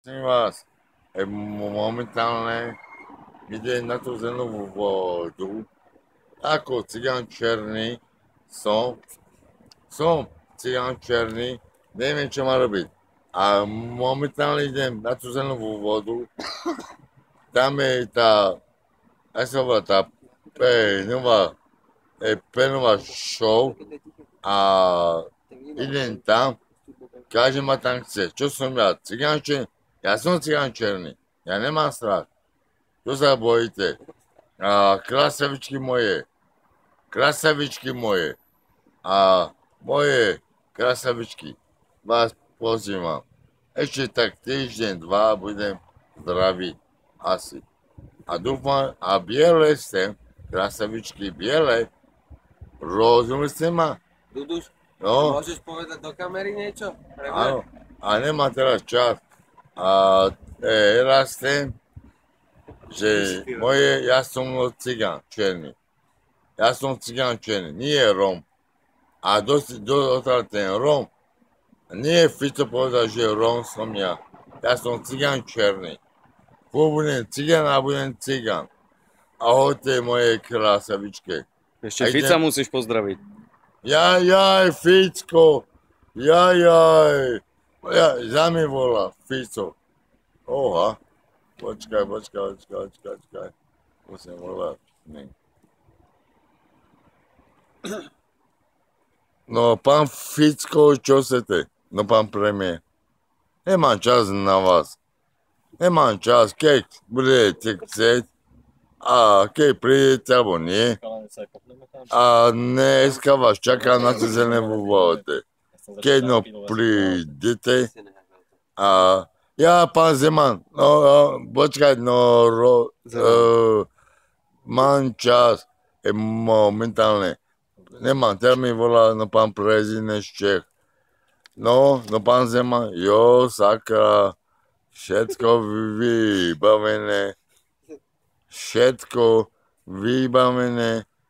prosím vás, momentálne ide na tú zelenú vodu, ako cigán černý som cigán černý, neviem, čo má robiť. A momentálne idem na tú zelenú vodu, tam je tá, ako sa volá, tá penová show a idem tam, každý ma tam chce. Čo som ja? Cigán černý? Ja som cigán černý. Ja nemám strach. Čo sa bojíte? A krasavičky moje. A moje krasavičky. Vás pozývam. Ešte tak týždeň, dva budem zdravý. Asi. A dúfam, a biele ste, krasavičky biele. Rozumeli ste ma? Duduš, No. môžeš povedať do kamery niečo? Áno, a nemá teraz čas. A teraz ten, že ja som cigán černý. Ja som cigán černý, nie Róm. A dosť ten Róm, nie Fico povedal, že Róm som ja. Ja som cigán černý. Budem cigán a budem cigán. Ahojte moje krásavičke. Ešte Fica musíš pozdraviť. Jaj, Ficko. Jaj. Za mi volá Fico. Oha. Počkaj. Musím volať. No, pán Ficko, čo chcete? No, pán premiér. Nemám čas na vás. Nemám čas, keď budete chcieť a keď prídete, alebo nie. A dneska vás čaká na tú zelenú vode. Keď no prídete a ja, pán Zeman, počkať, mám čas momentálne. Nemám, teraz mi volá pán prezident z Čech. No, pán Zeman, sakra, všetko vybavené.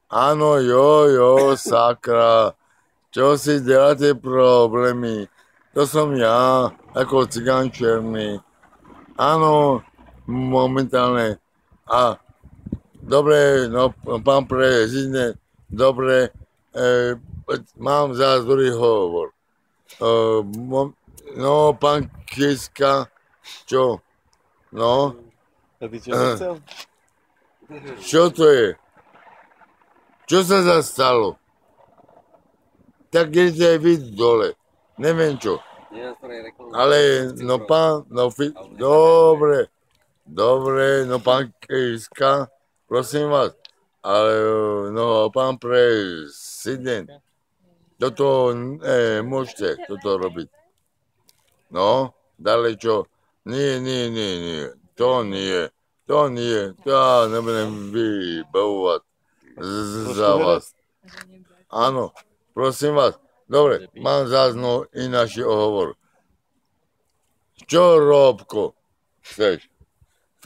Áno, sakra. Čo si děláte problémy? To som ja, ako cigán černý. Áno, momentálne. A dobre, pán prezident, dobre, mám zás druhý hovor. Pán Kiska, čo? No? A ty čo nechcel? Čo to je? Čo sa zastalo? Tak idete vy dole. Neviem čo. Ale, dobre, pán Kiska, prosím vás, ale, pán prezident, toto môžete robiť. No, ďalej čo? Nie, to nie, to ja nebudem vybavovať za vás. Áno, prosím vás, dobre, mám zázno ináší ohovor. Čo, Robko, chceš?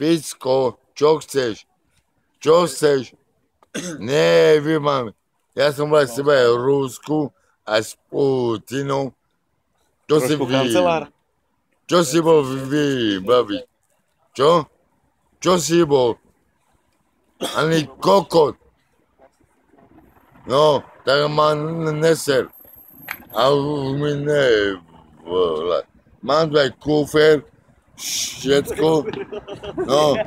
Ficko, čo chceš? Nie, mám. Ja som bol s tebe v Rusku a s Putinom. Čo si bol vybaviť? Čo? Čo si bol? Ani kokot. No, tak ma neser. A mi nevolať. Mám tvoj kufer, všetko. No.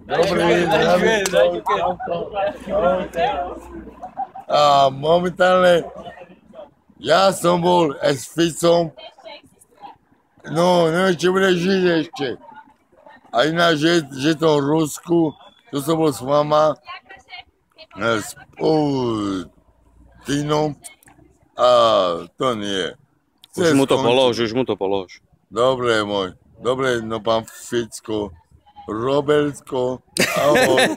Dobrý, a momentálne ja som bol s Ficom. No, neviem, či bude žiť ešte. A ináč, že to v Rusku, tu som bol s mama, s Putinom, a to nie. Už mu to polož. Dobre, pán Ficko, Robertko, ahoj.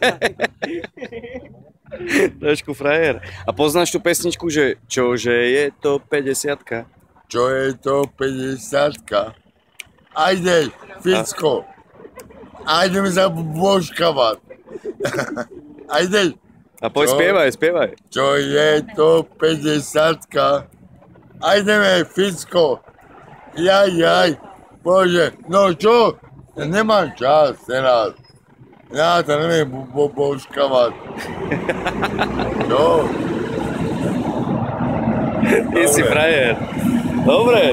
Trošku frajer. A poznáš tú pesničku, že čože je to 50-ka? Čo je to 50-ka? Ajde, Ficko. Ajde mi sa božkavať. Ajde. A poď spievaj. Čo je to 50-ka? A ideme, Ficko. Jaj. Bože, no čo? Ja nemám čas teraz. Ja to neviem božkavať. Čo? Ty si frajer. Dobre.